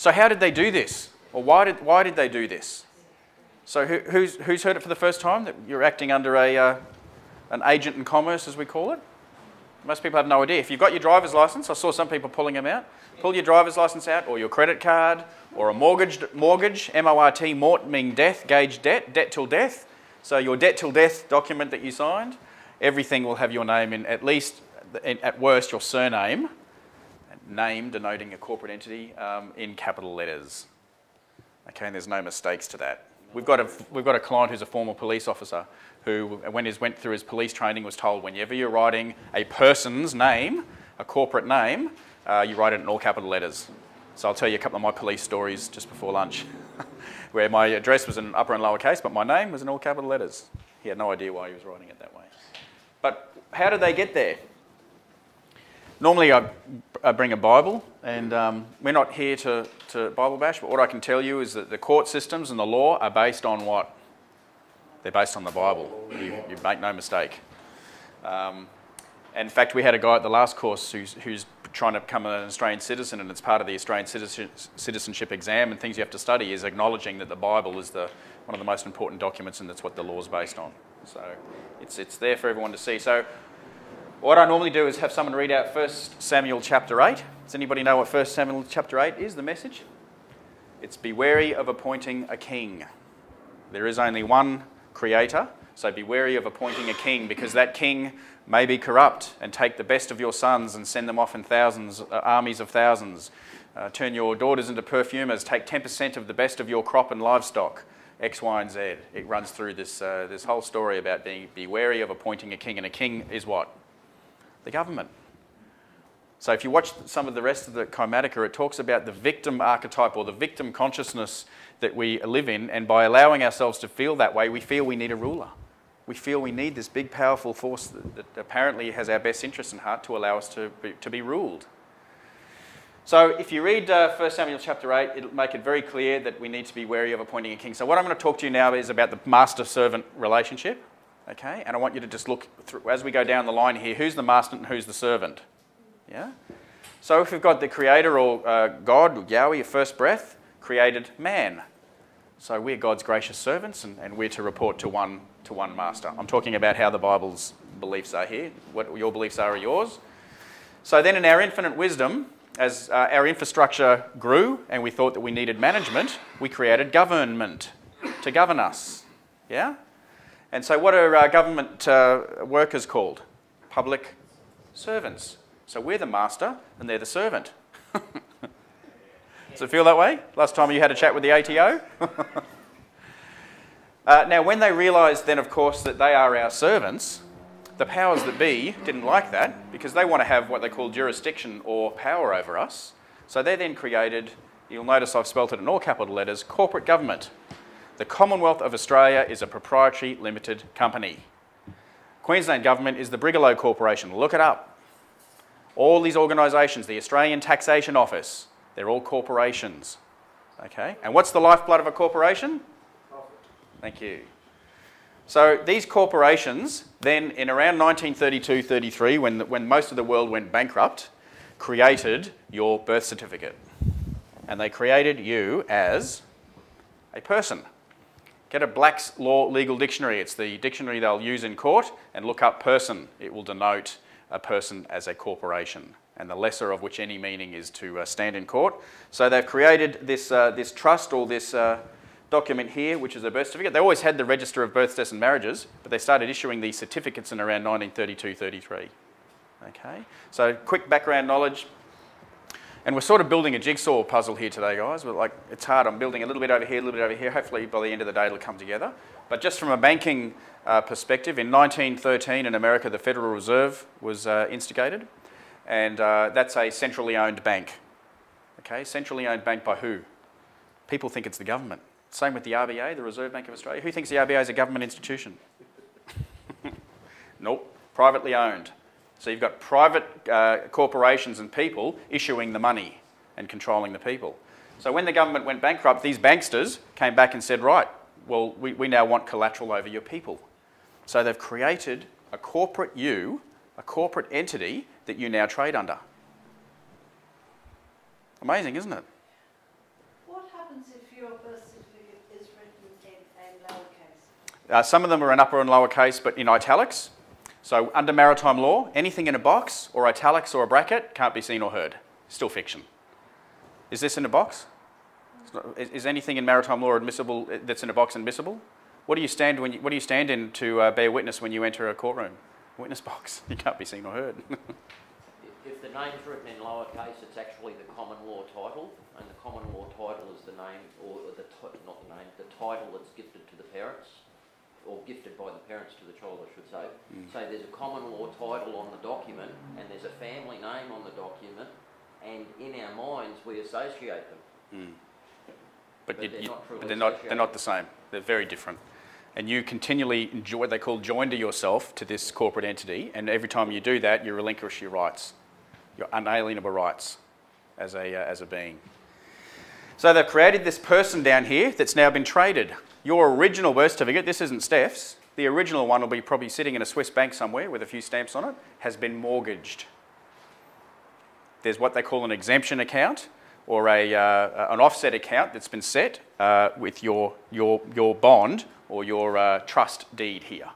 So how did they do this? Or why did they do this? So who's heard it for the first time, that you're acting under an agent in commerce, as we call it? Most people have no idea. If you've got your driver's license, I saw some people pulling them out. Pull your driver's license out, or your credit card, or a mortgage, M-O-R-T, mort meaning death, gauge debt, debt till death. So your debt till death document that you signed, everything will have your name in, at least, at worst, your surname, name denoting a corporate entity, in capital letters. Okay, and there's no mistakes to that. We've got a client who's a former police officer who, when he went through his police training, was told whenever you're writing a person's name, a corporate name, you write it in all capital letters. So I'll tell you a couple of my police stories just before lunch, where my address was in upper and lower case, but my name was in all capital letters. He had no idea why he was writing it that way. But how did they get there? Normally I bring a Bible, and we're not here to Bible bash, but what I can tell you is that the court systems and the law are based on what? They're based on the Bible. You make no mistake. In fact, we had a guy at the last course who's trying to become an Australian citizen, and it's part of the Australian citizenship exam and things you have to study is acknowledging that the Bible is one of the most important documents, and that's what the law is based on. So it's there for everyone to see. So what I normally do is have someone read out 1 Samuel chapter 8. Does anybody know what 1 Samuel chapter 8 is, the message? It's be wary of appointing a king. There is only one creator, so be wary of appointing a king, because that king may be corrupt and take the best of your sons and send them off in thousands, armies of thousands. Turn your daughters into perfumers, take 10% of the best of your crop and livestock, X, Y, and Z. It runs through this whole story about be wary of appointing a king, and a king is what? The government. So if you watch some of the rest of the Chromatica, it talks about the victim archetype, or the victim consciousness that we live in, and by allowing ourselves to feel that way, we feel we need a ruler. We feel we need this big, powerful force that apparently has our best interests in heart to allow us to be ruled. So if you read 1 Samuel chapter 8, it'll make it very clear that we need to be wary of appointing a king. So what I'm going to talk to you now is about the master-servant relationship. Okay, and I want you to just look through, as we go down the line here, who's the master and who's the servant? Yeah? So if we've got the creator, or God, Yahweh, your first breath, created man. So we're God's gracious servants, and we're to report to one master. I'm talking about how the Bible's beliefs are here. What your beliefs are yours. So then in our infinite wisdom, as our infrastructure grew and we thought that we needed management, we created government to govern us. Yeah? And so what are government workers called? Public servants. So we're the master and they're the servant. Does it feel that way? Last time you had a chat with the ATO? Now when they realised then, of course, that they are our servants, the powers that be didn't like that, because they want to have what they call jurisdiction or power over us. So they then created, you'll notice I've spelt it in all capital letters, corporate government. The Commonwealth of Australia is a proprietary limited company. Queensland Government is the Brigalow Corporation. Look it up. All these organisations, the Australian Taxation Office, they're all corporations. Okay? And what's the lifeblood of a corporation? Profit. Thank you. So these corporations then, in around 1932-33, when most of the world went bankrupt, created your birth certificate. And they created you as a person. Get a Black's Law Legal Dictionary. It's the dictionary they'll use in court, and look up person. It will denote a person as a corporation, and the lesser of which any meaning is to stand in court. So they've created this, this trust, or this document here, which is a birth certificate. They always had the Register of Births, Deaths and Marriages, but they started issuing these certificates in around 1932-33. Okay, so quick background knowledge. And we're sort of building a jigsaw puzzle here today, guys. But like, it's hard. I'm building a little bit over here, a little bit over here. Hopefully, by the end of the day, it'll come together. But just from a banking perspective, in 1913 in America, the Federal Reserve was instigated. And that's a centrally owned bank. Okay, centrally owned bank by who? People think it's the government. Same with the RBA, the Reserve Bank of Australia. Who thinks the RBA is a government institution? Nope, privately owned. So you've got private corporations and people issuing the money and controlling the people. So when the government went bankrupt, these banksters came back and said, right, well, we now want collateral over your people. So they've created a corporate a corporate entity that you now trade under. Amazing, isn't it? Some of them are in upper and lower case, but in italics. So under maritime law, anything in a box or italics or a bracket can't be seen or heard. Still fiction. Is this in a box? Is anything in maritime law admissible that's in a box admissible? What do you stand in to bear witness when you enter a courtroom? Witness box. You can't be seen or heard. If the name's written in lowercase, it's actually the common law title, and the common law title is the name, or not the name, the title that's gifted to the parents, or gifted by the parents to the child, I should say. So there's a common law title on the document, and there's a family name on the document, and in our minds we associate them. But they're not the same. They're very different. And you continually enjoy what they call joinder yourself to this corporate entity, and every time you do that, you relinquish your rights, your unalienable rights as a being. So they've created this person down here that's now been traded. Your original birth certificate, this isn't Steph's, the original one will be probably sitting in a Swiss bank somewhere with a few stamps on it, has been mortgaged. There's what they call an exemption account, or an offset account that's been set with your bond or your trust deed here.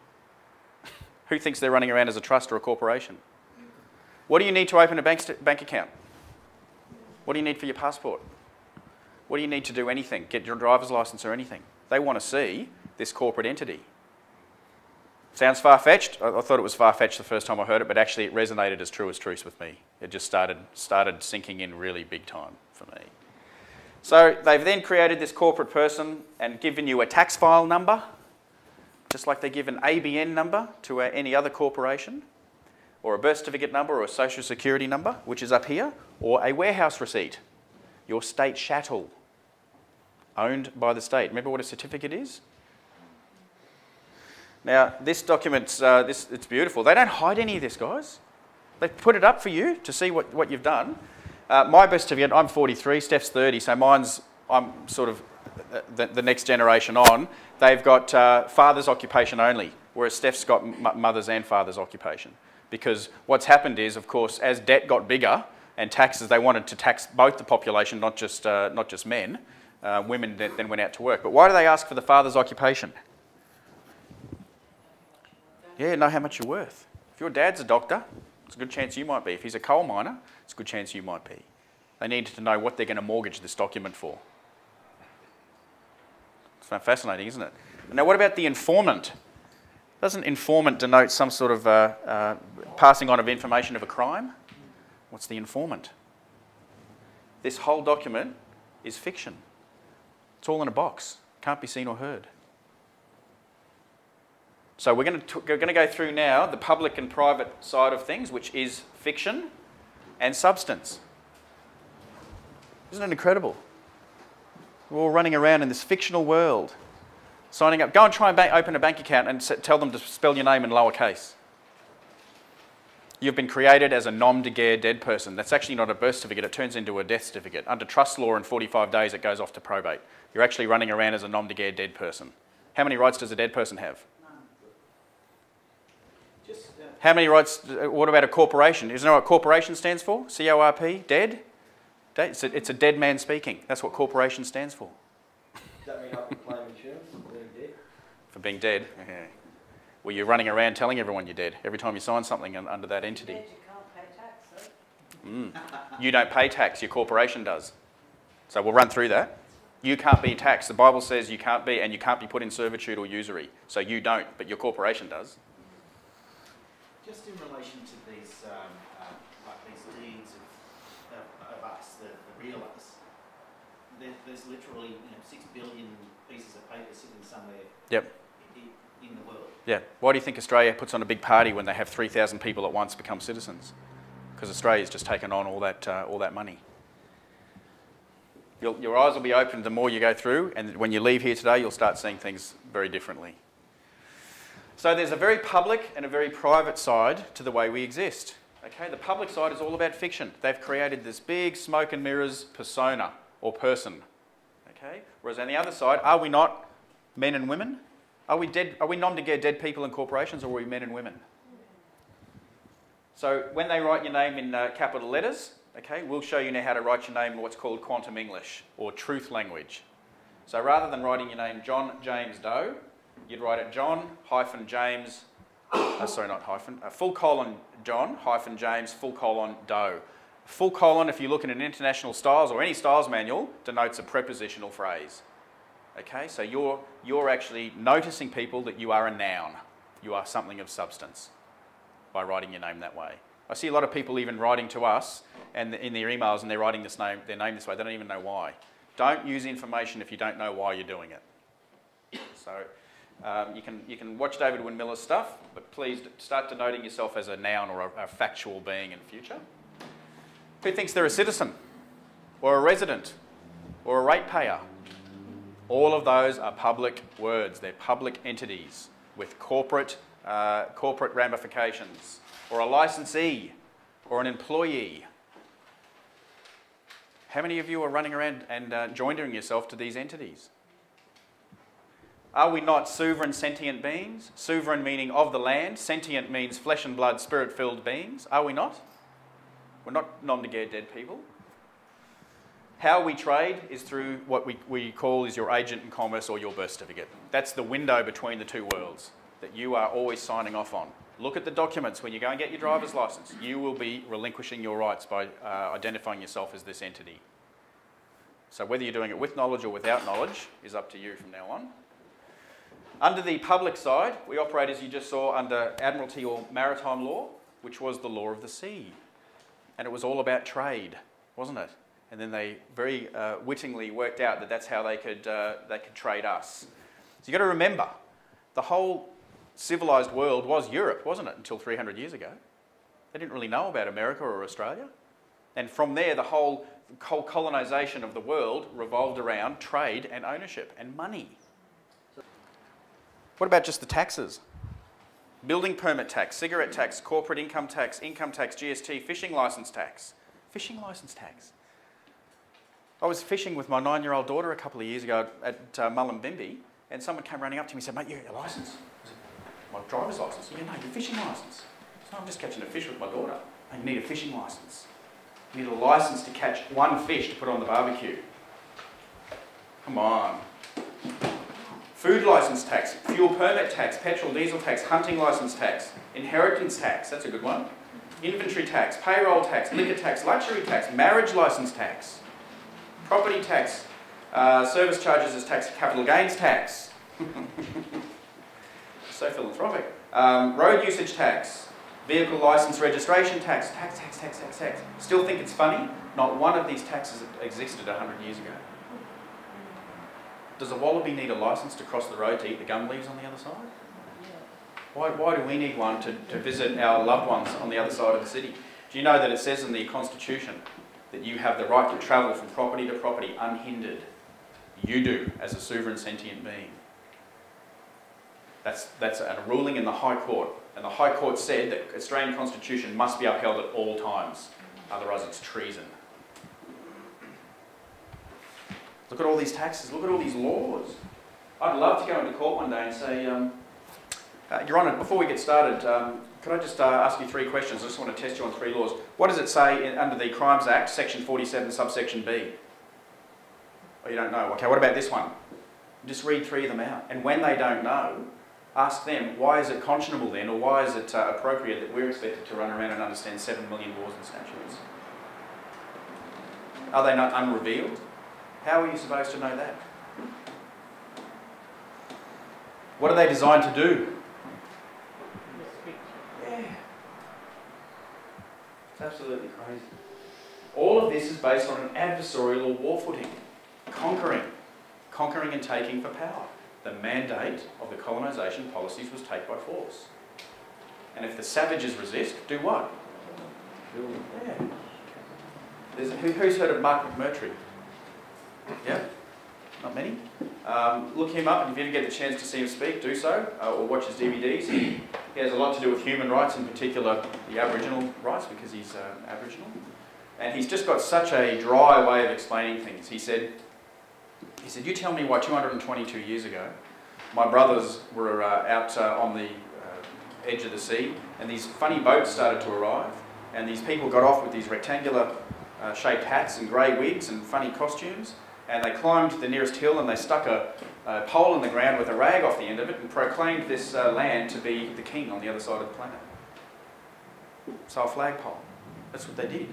Who thinks they're running around as a trust or a corporation? What do you need to open a bank account? What do you need for your passport? What do you need to do anything? Get your driver's license or anything? They want to see this corporate entity. Sounds far-fetched? I thought it was far-fetched the first time I heard it, but actually it resonated as true as truth with me. It just started sinking in really big time for me. So they've then created this corporate person and given you a tax file number, just like they give an ABN number to any other corporation, or a birth certificate number or a social security number, which is up here, or a warehouse receipt, your state chattel, owned by the state. Remember what a certificate is? Now, this document's it's beautiful. They don't hide any of this, guys. They put it up for you to see what you've done. My birth certificate, I'm 43, Steph's 30, so I'm sort of the next generation on. They've got father's occupation only, whereas Steph's got mother's and father's occupation. Because what's happened is, of course, as debt got bigger and taxes, they wanted to tax both the population, not just men. Women then went out to work. But why do they ask for the father's occupation? Yeah, know how much you're worth. If your dad's a doctor, it's a good chance you might be. If he's a coal miner, it's a good chance you might be. They need to know what they're going to mortgage this document for. It's fascinating, isn't it? Now, what about the informant? Doesn't informant denote some sort of passing on of information of a crime? What's the informant? This whole document is fiction. It's all in a box. Can't be seen or heard. So we're going to go through now the public and private side of things, which is fiction and substance. Isn't it incredible? We're all running around in this fictional world, signing up. Go and try and open a bank account and tell them to spell your name in lowercase. You've been created as a nom de guerre dead person. That's actually not a birth certificate. It turns into a death certificate. Under trust law, in 45 days, it goes off to probate. You're actually running around as a nom de guerre dead person. How many rights does a dead person have? How many rights, what about a corporation? Isn't that what corporation stands for? C-O-R-P, dead? It's a dead man speaking. That's what corporation stands for. Does that mean I can claim insurance for being dead? For being dead? Yeah. Well, you're running around telling everyone you're dead every time you sign something under that entity. You can't pay tax, though. You don't pay tax, your corporation does. So we'll run through that. You can't be taxed. The Bible says you can't be, and you can't be put in servitude or usury. So you don't, but your corporation does. Just in relation to these, like these deeds of us, the real us, there's literally 6 billion pieces of paper sitting somewhere in the world. Yeah. Why do you think Australia puts on a big party when they have 3,000 people at once become citizens? Because Australia's just taken on all that money. Your eyes will be opened the more you go through, and when you leave here today, you'll start seeing things very differently. So there's a very public and a very private side to the way we exist. Okay, the public side is all about fiction. They've created this big smoke and mirrors persona or person. Okay, whereas on the other side, are we not men and women? Are we dead? Are we nom de guerre dead people in corporations, or are we men and women? So when they write your name in capital letters, okay, we'll show you now how to write your name in what's called quantum English or truth language. So rather than writing your name John James Doe, you'd write it John hyphen James, sorry, not hyphen, full colon John hyphen James full colon Doe. Full colon, if you look in an international styles or any styles manual, denotes a prepositional phrase. Okay, so you're actually noticing people that you are a noun. You are something of substance by writing your name that way. I see a lot of people even writing to us and in their emails and they're writing their name this way. They don't even know why. Don't use information if you don't know why you're doing it. So you can watch David Wynne-Miller's stuff, but please start denoting yourself as a noun or a factual being in future. Who thinks they're a citizen or a resident or a ratepayer? All of those are public words. They're public entities with corporate ramifications, or a licensee or an employee. How many of you are running around and joining yourself to these entities? Are we not sovereign sentient beings? Sovereign meaning of the land. Sentient means flesh and blood, spirit-filled beings. Are we not? We're not nom-de-guerre dead people. How we trade is through what we call is your agent in commerce or your birth certificate. That's the window between the two worlds that you are always signing off on. Look at the documents when you go and get your driver's license. You will be relinquishing your rights by identifying yourself as this entity. So whether you're doing it with knowledge or without knowledge is up to you from now on. Under the public side, we operate, as you just saw, under Admiralty or maritime law, which was the law of the sea. And it was all about trade, wasn't it? And then they very wittingly worked out that that's how they could trade us. So you've got to remember, the whole civilised world was Europe, wasn't it, until 300 years ago? They didn't really know about America or Australia. And from there, the whole colonisation of the world revolved around trade and ownership and money. What about just the taxes? Building permit tax, cigarette tax, corporate income tax, GST, fishing licence tax. Fishing licence tax. I was fishing with my 9-year-old daughter a couple of years ago at Mullumbimby, and someone came running up to me and said, "Mate, you got your licence?" I said, "My driver's licence." "Yeah, no, your fishing licence." "So I'm just catching a fish with my daughter." "You need a fishing licence. You need a licence to catch one fish to put on the barbecue." Come on. Food licence tax, fuel permit tax, petrol, diesel tax, hunting licence tax, inheritance tax, that's a good one, inventory tax, payroll tax, liquor tax, luxury tax, marriage licence tax, property tax, service charges as tax, capital gains tax. So philanthropic. Road usage tax, vehicle licence registration tax, tax. Still think it's funny? Not one of these taxes existed 100 years ago. Does a wallaby need a licence to cross the road to eat the gum leaves on the other side? Why do we need one to visit our loved ones on the other side of the city? Do you know that it says in the Constitution that you have the right to travel from property to property unhindered? You do, as a sovereign sentient being. That's a ruling in the High Court. And the High Court said that the Australian Constitution must be upheld at all times. Otherwise it's treason. Look at all these taxes, look at all these laws. I'd love to go into court one day and say, Your Honour, before we get started, could I just ask you 3 questions? I just want to test you on 3 laws. What does it say under the Crimes Act, section 47, subsection B? Oh, you don't know? Okay, what about this one? Just read 3 of them out. And when they don't know, ask them, why is it conscionable then, or why is it appropriate that we're expected to run around and understand 7 million laws and statutes? Are they not unrevealed? How are you supposed to know that? What are they designed to do? Yeah. It's absolutely crazy. All of this is based on an adversarial or war footing. Conquering and taking for power. The mandate of the colonisation policies was take by force. And if the savages resist, do what? Yeah. Who's heard of Mark McMurtry? Yeah? Not many? Look him up, and if you ever get the chance to see him speak, do so, or watch his DVDs. He has a lot to do with human rights, in particular the Aboriginal rights, because he's Aboriginal. And he's just got such a dry way of explaining things. He said, you tell me why 222 years ago, my brothers were out on the edge of the sea, and these funny boats started to arrive, and these people got off with these rectangular shaped hats and grey wigs and funny costumes, and they climbed the nearest hill and they stuck a pole in the ground with a rag off the end of it and proclaimed this land to be the king on the other side of the planet. So a flagpole. That's what they did.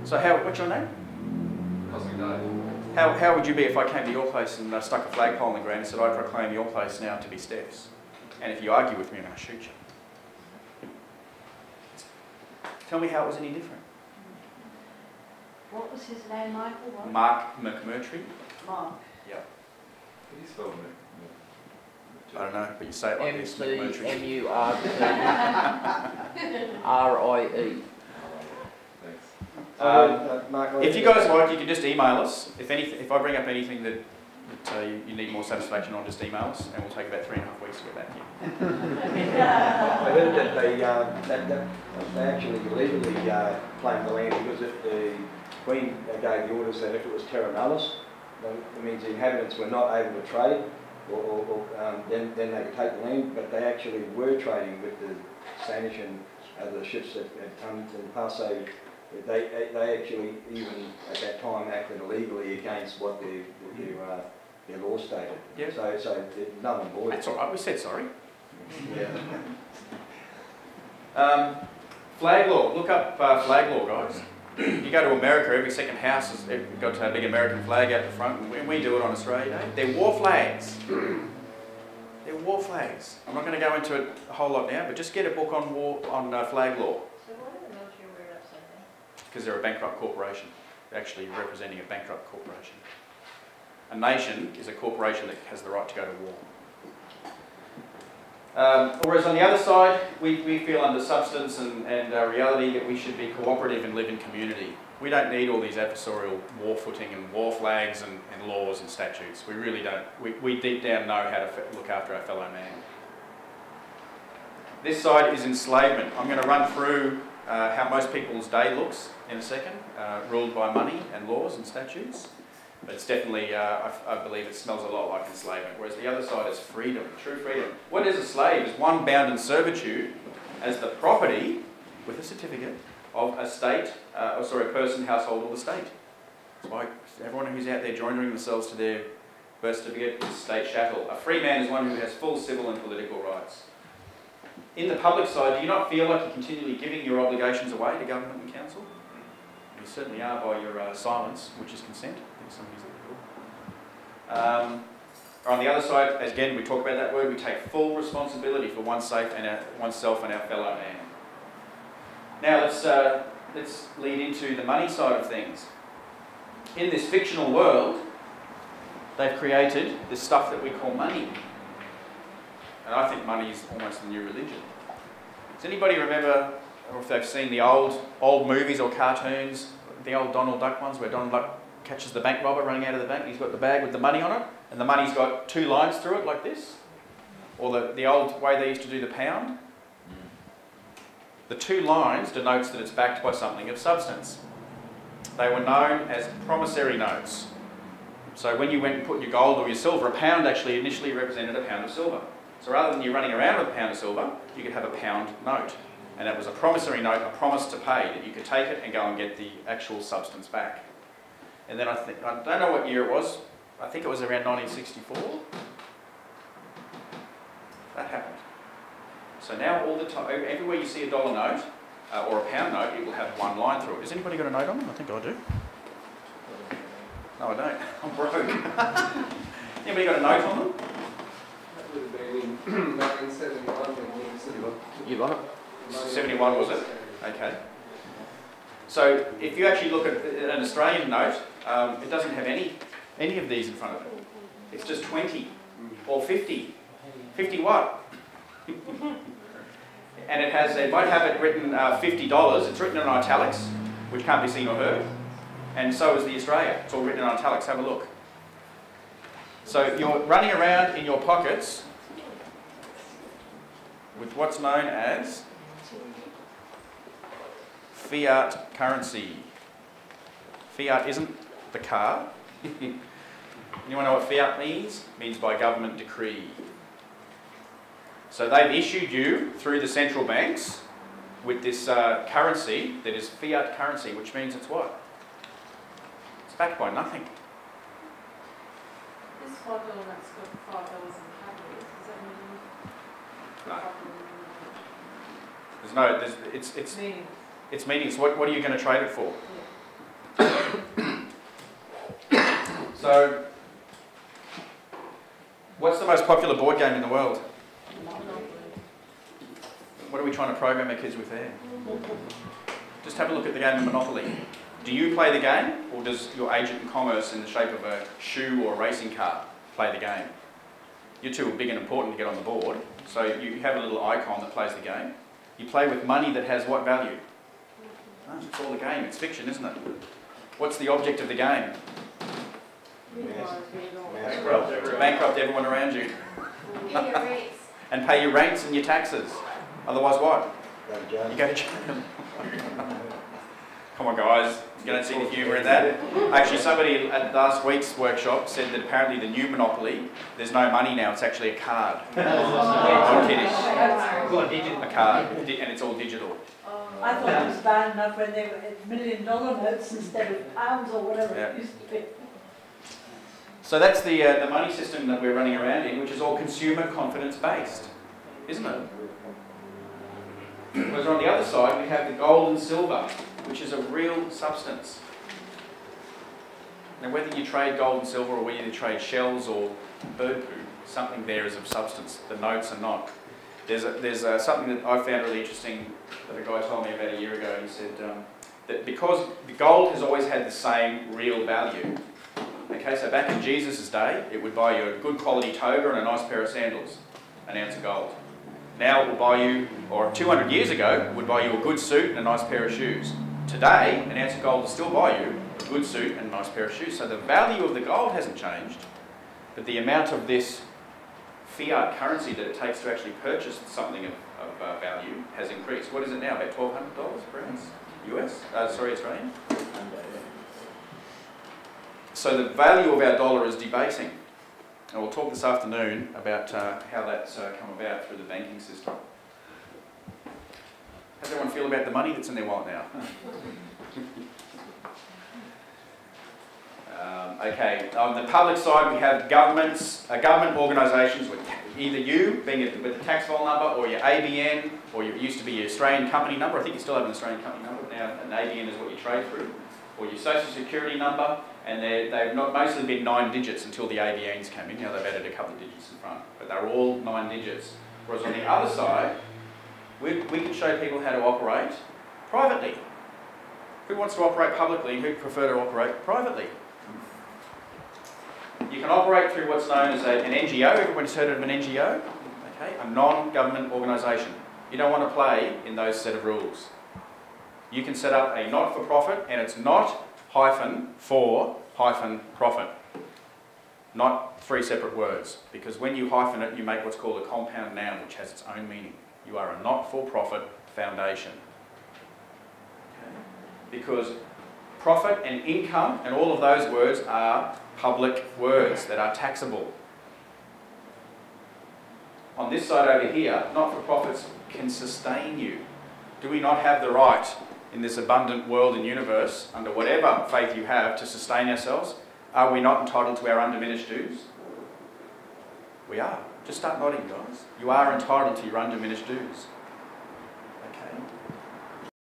So what's your name? Cosmic Dave. How would you be if I came to your place and stuck a flagpole in the ground and said, I proclaim your place now to be Steph's? And if you argue with me, I'm going to shoot you. Tell me how it was any different. What was his name, Michael? What? Mark McMurtry? Mark. Yeah. Can you spell me? I don't know, but you say it like this, McMurtry. McMurtrie. Thanks. Mark, If you guys like, you can just email us. If I bring up anything that you need more satisfaction on, just email us, and we'll take about 3.5 weeks to get back to you. I heard that they actually legally claimed the land because if the Queen gave the orders that if it was terra nullius, it means the inhabitants were not able to trade, then they could take the land, but they actually were trading with the Spanish and other ships that had come to the past, so they actually, even at that time, acted illegally against what their law stated. Yeah. So null and void. That's all right, we said sorry. Yeah. Flag law. Look up flag law, guys. You go to America, every second house has got a big American flag out the front, and we do it on Australia Day. They're war flags. They're war flags. I'm not going to go into it a whole lot now, but just get a book on flag law. So why do the military wear it upside down? Because they're a bankrupt corporation. They're actually representing a bankrupt corporation. A nation is a corporation that has the right to go to war. Whereas on the other side, we feel under substance and reality that we should be cooperative and live in community. We don't need all these adversarial war footing and war flags and laws and statutes. We really don't. We deep down know how to look after our fellow man. This side is enslavement. I'm going to run through how most people's day looks in a second, ruled by money and laws and statutes. But it's definitely, I believe it smells a lot like enslavement, whereas the other side is freedom, true freedom. What is a slave? Is one bound in servitude as the property, with a certificate, of a state, a person, household, or the state. That's why everyone who's out there joining themselves to their birth certificate is state chattel. A free man is one who has full civil and political rights. In the public side, do you not feel like you're continually giving your obligations away to government and council? You certainly are by your silence, which is consent. Somebody's on the other side, again, we talk about that word, we take full responsibility for oneself and our fellow man. Now let's lead into the money side of things. In this fictional world, they've created this stuff that we call money. And I think money is almost the new religion. Does anybody remember, or if they've seen the old movies or cartoons, the old Donald Duck ones where Donald Duck catches the bank robber running out of the bank, and he's got the bag with the money on it, and the money's got 2 lines through it like this? Or the old way they used to do the pound? The 2 lines denotes that it's backed by something of substance. They were known as promissory notes. So when you went and put your gold or your silver, a pound actually initially represented a pound of silver. So rather than you running around with a pound of silver, you could have a pound note. And that was a promissory note, a promise to pay, that you could take it and go and get the actual substance back. And then I don't know what year it was, I think it was around 1964. That happened. So now all the time, everywhere you see a dollar note or a pound note, it will have 1 line through it. Has anybody got a note on them? I think I do. No, I don't. I'm broke. Anybody got a note on them? That would have been in 1971 when You got it? 71 was it? Okay. So if you actually look at an Australian note, it doesn't have any of these in front of it. It's just 20 or 50. 50 what? And it might have it written $50. It's written in italics, which can't be seen or heard. And so is the Australia. It's all written in italics. Have a look. So you're running around in your pockets with what's known as fiat currency. Fiat isn't the car. Anyone know what fiat means? It means by government decree. So they've issued you through the central banks with this currency that is fiat currency, which means it's what? It's backed by nothing. spot on that's got $5 in calories, does that mean? No. There's no, it's Meaning, it's meaningless. What are you going to trade it for? So, what's the most popular board game in the world? What are we trying to program our kids with there? Just have a look at the game of Monopoly. Do you play the game, or does your agent in commerce in the shape of a shoe or a racing car play the game? You two are big and important to get on the board, so you have a little icon that plays the game. You play with money that has what value? Oh, it's all a game, it's fiction, isn't it? What's the object of the game? To bankrupt everyone around you. pay your rates. And pay your rents and your taxes. Otherwise what? Go to jail. You go to jail. Come on guys, you don't see the humour in that? Actually, somebody at last week's workshop said that apparently the new Monopoly, there's no money now, it's actually a card. I'm kidding. A card, and it's all digital. I thought it was bad enough when they were $1 million notes instead of pounds or whatever Yeah. it used to be. So that's the money system that we're running around in, which is all consumer confidence based, isn't it? Whereas on the other side, we have the gold and silver, which is a real substance. Now, whether you trade gold and silver or whether you trade shells or bird poo, something there is of substance. The notes are not. There's something that I found really interesting that a guy told me about a year ago. He said that because the gold has always had the same real value. Okay, so back in Jesus' day, it would buy you a good quality toga and a nice pair of sandals, an ounce of gold. Now it will buy you, or 200 years ago, it would buy you a good suit and a nice pair of shoes. Today, an ounce of gold will still buy you a good suit and a nice pair of shoes. So the value of the gold hasn't changed, but the amount of this fiat currency that it takes to actually purchase something of value has increased. What is it now, about $1,200 per ounce? US? Australian? So the value of our dollar is debasing. And we'll talk this afternoon about how that's come about through the banking system. How does everyone feel about the money that's in their wallet now? Okay, on the public side we have governments, government organisations with either you being with the tax file number or your ABN, or it used to be your Australian company number. I think you still have an Australian company number now, an ABN is what you trade through, or your social security number, and they've not mostly been 9 digits until the ABNs came in. Now they've added a couple of digits in front, but they're all 9 digits. Whereas on the other side, we can show people how to operate privately. Who wants to operate publicly and who prefer to operate privately? You can operate through what's known as an NGO. Everyone's heard of an NGO? Okay, a non-government organisation. You don't want to play in those set of rules. You can set up a not-for-profit, and it's not -for-profit. Not 3 separate words, because when you hyphen it, you make what's called a compound noun, which has its own meaning. You are a not-for-profit foundation. Okay? Because profit and income and all of those words are public words that are taxable. On this side over here, not-for-profits can sustain you. Do we not have the right in this abundant world and universe, under whatever faith you have, to sustain ourselves? Are we not entitled to our undiminished dues? We are. Just start nodding, guys. You are entitled to your undiminished dues.